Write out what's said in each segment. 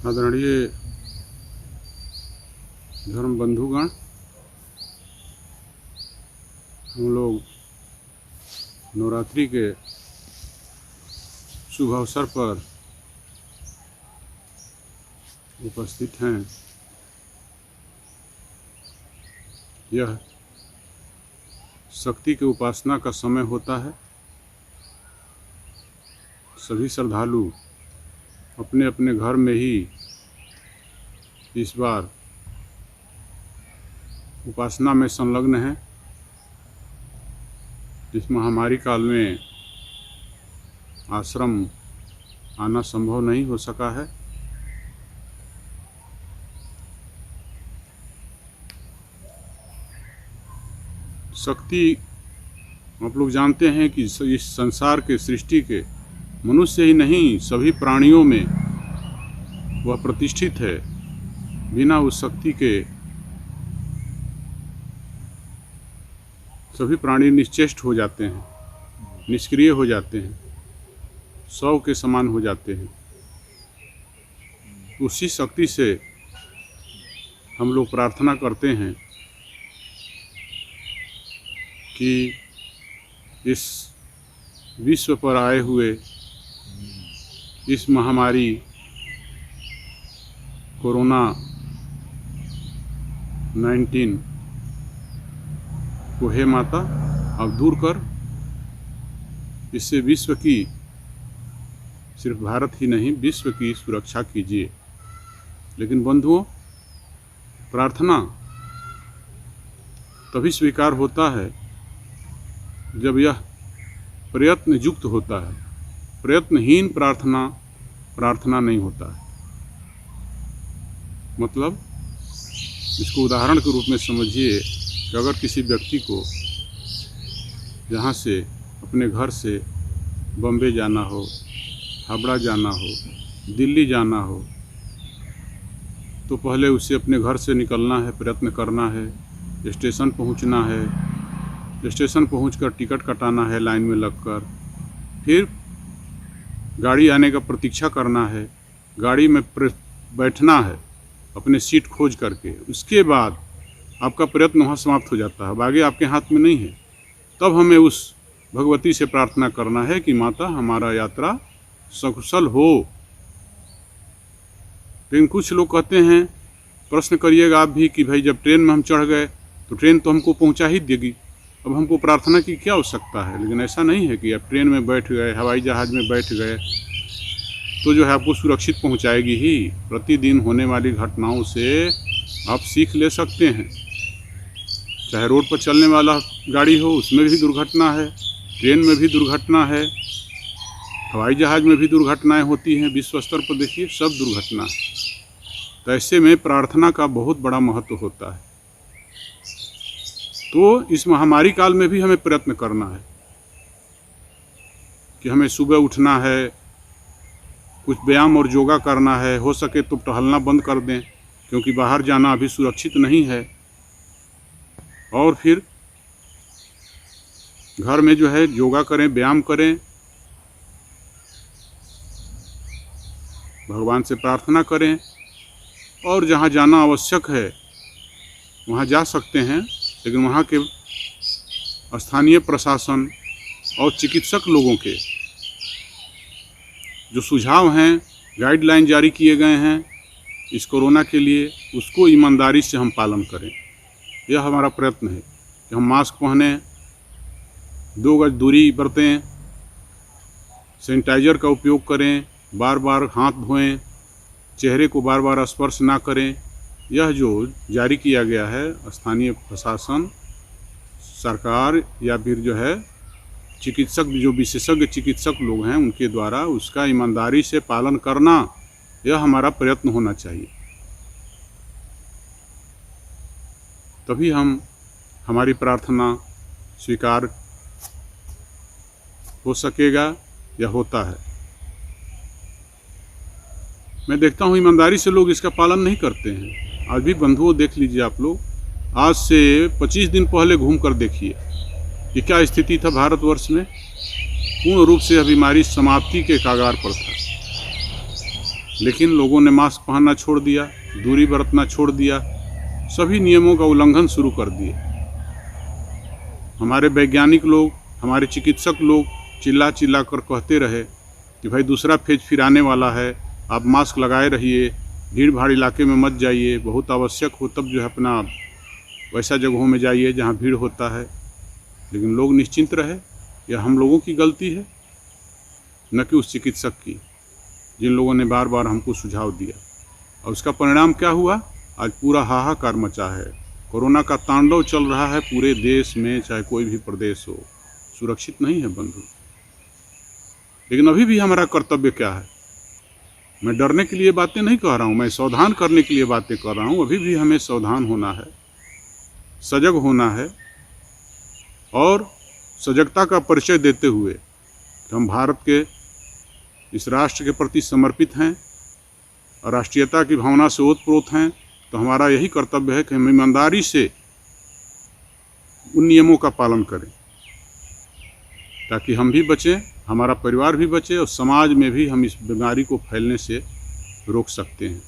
आदरणीय धर्म बंधुगण, हम लोग नवरात्रि के शुभ अवसर पर उपस्थित हैं। यह शक्ति के उपासना का समय होता है। सभी श्रद्धालु अपने अपने घर में ही इस बार उपासना में संलग्न हैं। इस महामारी काल में आश्रम आना संभव नहीं हो सका है। शक्ति आप लोग जानते हैं कि इस संसार के सृष्टि के मनुष्य ही नहीं सभी प्राणियों में वह प्रतिष्ठित है। बिना उस शक्ति के सभी प्राणी निश्चेष्ट हो जाते हैं, निष्क्रिय हो जाते हैं, शव के समान हो जाते हैं। उसी शक्ति से हम लोग प्रार्थना करते हैं कि इस विश्व पर आए हुए इस महामारी कोरोना 19 को हे माता अब दूर कर, इससे विश्व की, सिर्फ भारत ही नहीं विश्व की सुरक्षा कीजिए। लेकिन बंधुओं, प्रार्थना तभी स्वीकार होता है जब यह प्रयत्न युक्त होता है। प्रयत्नहीन प्रार्थना प्रार्थना नहीं होता है। मतलब इसको उदाहरण के रूप में समझिए कि अगर किसी व्यक्ति को यहाँ से अपने घर से बम्बे जाना हो, हावड़ा जाना हो, दिल्ली जाना हो, तो पहले उसे अपने घर से निकलना है, प्रयत्न करना है, स्टेशन पहुँचना है, स्टेशन पहुँचकर टिकट कटाना है लाइन में लगकर, फिर गाड़ी आने का प्रतीक्षा करना है, गाड़ी में बैठना है अपने सीट खोज करके। उसके बाद आपका प्रयत्न वहाँ समाप्त हो जाता है, अब आगे आपके हाथ में नहीं है। तब हमें उस भगवती से प्रार्थना करना है कि माता हमारा यात्रा सकुशल हो। लेकिन कुछ लोग कहते हैं, प्रश्न करिएगा आप भी कि भाई जब ट्रेन में हम चढ़ गए तो ट्रेन तो हमको पहुंचा ही देगी, अब हमको प्रार्थना की क्या आवश्यकता है। लेकिन ऐसा नहीं है कि आप ट्रेन में बैठ गए, हवाई जहाज़ में बैठ गए तो जो है आपको सुरक्षित पहुंचाएगी ही। प्रतिदिन होने वाली घटनाओं से आप सीख ले सकते हैं। चाहे रोड पर चलने वाला गाड़ी हो उसमें भी दुर्घटना है, ट्रेन में भी दुर्घटना है, हवाई जहाज़ में भी दुर्घटनाएं होती हैं। विश्व स्तर पर देखिए सब दुर्घटना है। तो ऐसे में प्रार्थना का बहुत बड़ा महत्व होता है। तो इस महामारी काल में भी हमें प्रयत्न करना है कि हमें सुबह उठना है, कुछ व्यायाम और योगा करना है, हो सके तो टहलना बंद कर दें क्योंकि बाहर जाना अभी सुरक्षित नहीं है। और फिर घर में जो है योगा करें, व्यायाम करें, भगवान से प्रार्थना करें, और जहाँ जाना आवश्यक है वहाँ जा सकते हैं। लेकिन वहाँ के स्थानीय प्रशासन और चिकित्सक लोगों के जो सुझाव हैं, गाइडलाइन जारी किए गए हैं इस कोरोना के लिए, उसको ईमानदारी से हम पालन करें। यह हमारा प्रयत्न है कि हम मास्क पहने, 2 गज दूरी बरतें, सैनिटाइज़र का उपयोग करें, बार बार हाथ धोएं, चेहरे को बार बार स्पर्श ना करें। यह जो जारी किया गया है स्थानीय प्रशासन, सरकार या फिर जो है चिकित्सक, जो विशेषज्ञ चिकित्सक लोग हैं उनके द्वारा, उसका ईमानदारी से पालन करना, यह हमारा प्रयत्न होना चाहिए। तभी हमारी प्रार्थना स्वीकार हो सकेगा या होता है। मैं देखता हूँ ईमानदारी से लोग इसका पालन नहीं करते हैं। आज भी बंधुओं देख लीजिए आप लोग, आज से 25 दिन पहले घूम कर देखिए कि क्या स्थिति था भारतवर्ष में। पूर्ण रूप से यह बीमारी समाप्ति के कगार पर था। लेकिन लोगों ने मास्क पहनना छोड़ दिया, दूरी बरतना छोड़ दिया, सभी नियमों का उल्लंघन शुरू कर दिए। हमारे वैज्ञानिक लोग, हमारे चिकित्सक लोग चिल्ला चिल्ला कर कहते रहे कि भाई दूसरा फेज फिर आने वाला है, आप मास्क लगाए रहिए, भीड़ भाड़ इलाके में मत जाइए, बहुत आवश्यक हो तब जो है अपना वैसा जगहों में जाइए जहाँ भीड़ होता है। लेकिन लोग निश्चिंत रहे। यह हम लोगों की गलती है, न कि उस चिकित्सक की, जिन लोगों ने बार बार हमको सुझाव दिया। और उसका परिणाम क्या हुआ? आज पूरा हाहाकार मचा है। कोरोना का तांडव चल रहा है पूरे देश में, चाहे कोई भी प्रदेश हो। सुरक्षित नहीं है बंधु। लेकिन अभी भी हमारा कर्तव्य क्या है? मैं डरने के लिए बातें नहीं कह रहा हूँ, मैं सावधान करने के लिए बातें कर रहा हूँ। अभी भी हमें सावधान होना है, सजग होना है, और सजगता का परिचय देते हुए कि हम भारत के इस राष्ट्र के प्रति समर्पित हैं और राष्ट्रीयता की भावना से ओतप्रोत हैं, तो हमारा यही कर्तव्य है कि हम ईमानदारी से उन नियमों का पालन करें, ताकि हम भी बचें, हमारा परिवार भी बचे, और समाज में भी हम इस बीमारी को फैलने से रोक सकते हैं।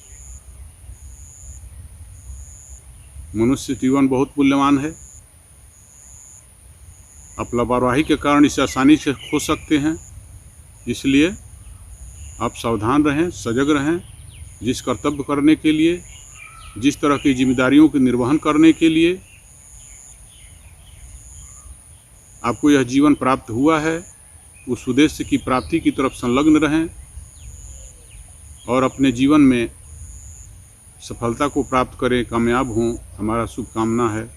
मनुष्य जीवन बहुत मूल्यवान है। आप लापरवाही के कारण इसे आसानी से खो सकते हैं। इसलिए आप सावधान रहें, सजग रहें। जिस कर्तव्य करने के लिए, जिस तरह की जिम्मेदारियों के निर्वहन करने के लिए आपको यह जीवन प्राप्त हुआ है, उस उद्देश्य की प्राप्ति की तरफ संलग्न रहें और अपने जीवन में सफलता को प्राप्त करें, कामयाब हों। हमारा शुभकामना है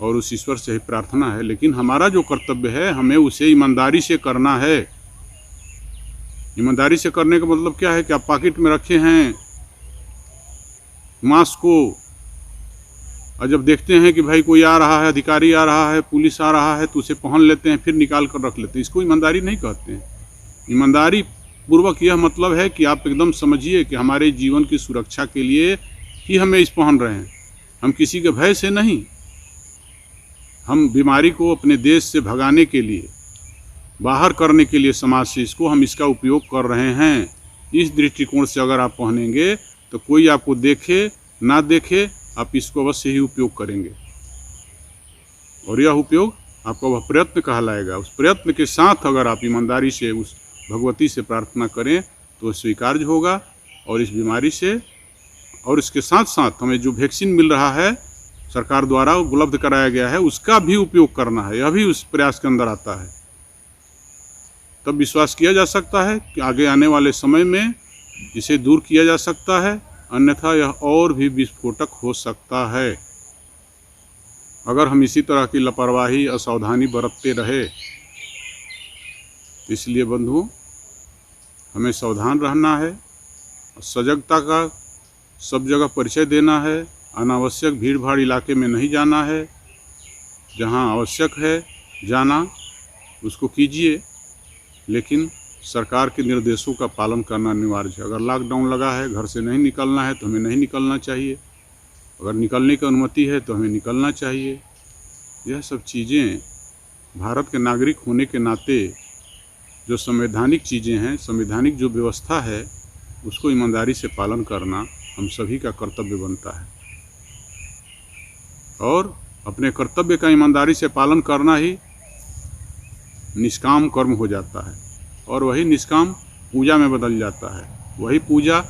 और उस ईश्वर से ही प्रार्थना है। लेकिन हमारा जो कर्तव्य है, हमें उसे ईमानदारी से करना है। ईमानदारी से करने का मतलब क्या है कि आप पॉकेट में रखे हैं मास्क को, और जब देखते हैं कि भाई कोई आ रहा है, अधिकारी आ रहा है, पुलिस आ रहा है, तो उसे पहन लेते हैं, फिर निकाल कर रख लेते हैं। इसको ईमानदारी नहीं कहते हैं। ईमानदारी पूर्वक यह मतलब है कि आप एकदम समझिए कि हमारे जीवन की सुरक्षा के लिए ही हमें इस पहन रहे हैं, हम किसी के भय से नहीं। हम बीमारी को अपने देश से भगाने के लिए, बाहर करने के लिए समाज से इसको हम इसका उपयोग कर रहे हैं। इस दृष्टिकोण से अगर आप पहनेंगे तो कोई आपको देखे ना देखे, आप इसको अवश्य ही उपयोग करेंगे, और यह उपयोग आपका वह प्रयत्न कहलाएगा। उस प्रयत्न के साथ अगर आप ईमानदारी से उस भगवती से प्रार्थना करें तो स्वीकार्य होगा। और इस बीमारी से, और इसके साथ साथ हमें जो वैक्सीन मिल रहा है, सरकार द्वारा उपलब्ध कराया गया है, उसका भी उपयोग करना है। यह भी उस प्रयास के अंदर आता है। तब विश्वास किया जा सकता है कि आगे आने वाले समय में इसे दूर किया जा सकता है, अन्यथा यह और भी विस्फोटक हो सकता है अगर हम इसी तरह की लापरवाही, असावधानी बरतते रहे। इसलिए बंधुओं, हमें सावधान रहना है, सजगता का सब जगह परिचय देना है। अनावश्यक भीड़ भाड़ इलाके में नहीं जाना है। जहां आवश्यक है जाना, उसको कीजिए, लेकिन सरकार के निर्देशों का पालन करना अनिवार्य है। अगर लॉकडाउन लगा है, घर से नहीं निकलना है तो हमें नहीं निकलना चाहिए। अगर निकलने की अनुमति है तो हमें निकलना चाहिए। यह सब चीज़ें भारत के नागरिक होने के नाते जो संवैधानिक चीज़ें हैं, संवैधानिक जो व्यवस्था है, उसको ईमानदारी से पालन करना हम सभी का कर्तव्य बनता है। और अपने कर्तव्य का ईमानदारी से पालन करना ही निष्काम कर्म हो जाता है, और वही निष्काम पूजा में बदल जाता है। वही पूजा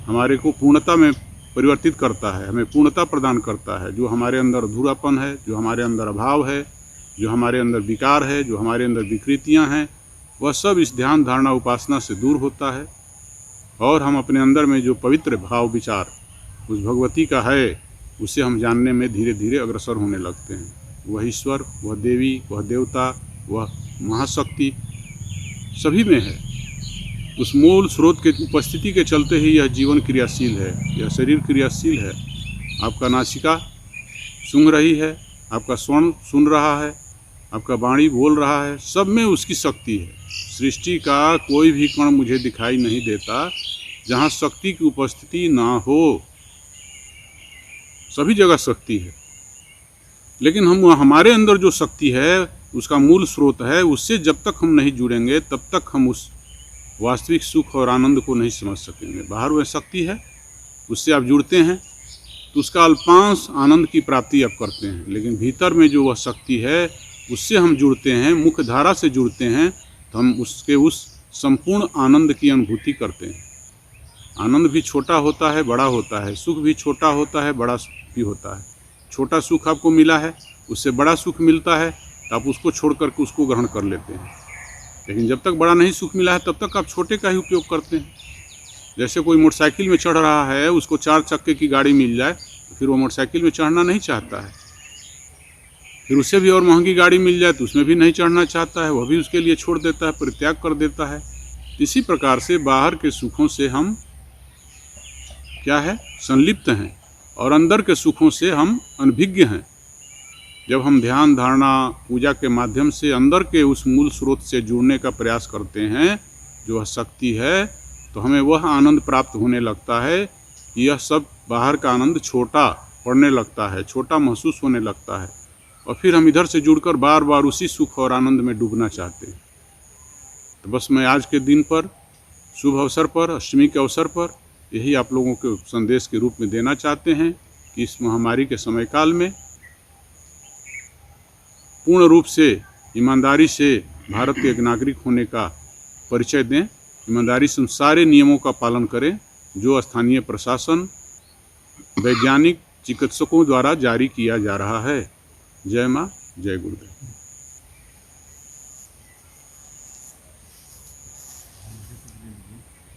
हमारे को पूर्णता में परिवर्तित करता है, हमें पूर्णता प्रदान करता है। जो हमारे अंदर अधूरापन है, जो हमारे अंदर अभाव है, जो हमारे अंदर विकार है, जो हमारे अंदर विकृतियां हैं, वह सब इस ध्यान धारणा उपासना से दूर होता है। और हम अपने अंदर में जो पवित्र भाव विचार उस भगवती का है, उसे हम जानने में धीरे धीरे अग्रसर होने लगते हैं। वह ईश्वर, वह देवी, वह देवता, वह महाशक्ति सभी में है। उस मूल स्रोत के उपस्थिति के चलते ही यह जीवन क्रियाशील है, यह शरीर क्रियाशील है। आपका नासिका सूंघ रही है, आपका स्वर्ण सुन रहा है, आपका वाणी बोल रहा है, सब में उसकी शक्ति है। सृष्टि का कोई भी कण मुझे दिखाई नहीं देता जहाँ शक्ति की उपस्थिति ना हो। सभी जगह शक्ति है, लेकिन हमारे अंदर जो शक्ति है, उसका मूल स्रोत है, उससे जब तक हम नहीं जुड़ेंगे तब तक हम उस वास्तविक सुख और आनंद को नहीं समझ सकेंगे। बाहर वह शक्ति है, उससे आप जुड़ते हैं तो उसका अल्पांश आनंद की प्राप्ति आप करते हैं, लेकिन भीतर में जो वह शक्ति है उससे हम जुड़ते हैं, मुख्य धारा से जुड़ते हैं, तो हम उसके उस संपूर्ण आनंद की अनुभूति करते हैं। आनंद भी छोटा होता है, बड़ा होता है, सुख भी छोटा होता है, बड़ा सुख भी होता है। छोटा सुख आपको मिला है, उससे बड़ा सुख मिलता है तो आप उसको छोड़ करके उसको ग्रहण कर लेते हैं, लेकिन जब तक बड़ा नहीं सुख मिला है तब तक आप छोटे का ही उपयोग करते हैं। जैसे कोई मोटरसाइकिल में चढ़ रहा है, उसको 4 चक्के की गाड़ी मिल जाए तो फिर वो मोटरसाइकिल में चढ़ना नहीं चाहता है। फिर उससे भी और महंगी गाड़ी मिल जाए तो उसमें भी नहीं चढ़ना चाहता है, वह भी उसके लिए छोड़ देता है, परित्याग कर देता है। इसी प्रकार से बाहर के सुखों से हम क्या है, संलिप्त हैं, और अंदर के सुखों से हम अनभिज्ञ हैं। जब हम ध्यान, धारणा, पूजा के माध्यम से अंदर के उस मूल स्रोत से जुड़ने का प्रयास करते हैं, जो वह शक्ति है, तो हमें वह आनंद प्राप्त होने लगता है कि यह सब बाहर का आनंद छोटा पड़ने लगता है, छोटा महसूस होने लगता है, और फिर हम इधर से जुड़कर बार बार उसी सुख और आनंद में डूबना चाहते हैं। तो बस मैं आज के दिन पर, शुभ अवसर पर, अष्टमी के अवसर पर यही आप लोगों के संदेश के रूप में देना चाहते हैं कि इस महामारी के समय काल में पूर्ण रूप से ईमानदारी से भारत के एक नागरिक होने का परिचय दें, ईमानदारी से उन सारे नियमों का पालन करें जो स्थानीय प्रशासन, वैज्ञानिक, चिकित्सकों द्वारा जारी किया जा रहा है। जय माँ, जय गुरुदेव।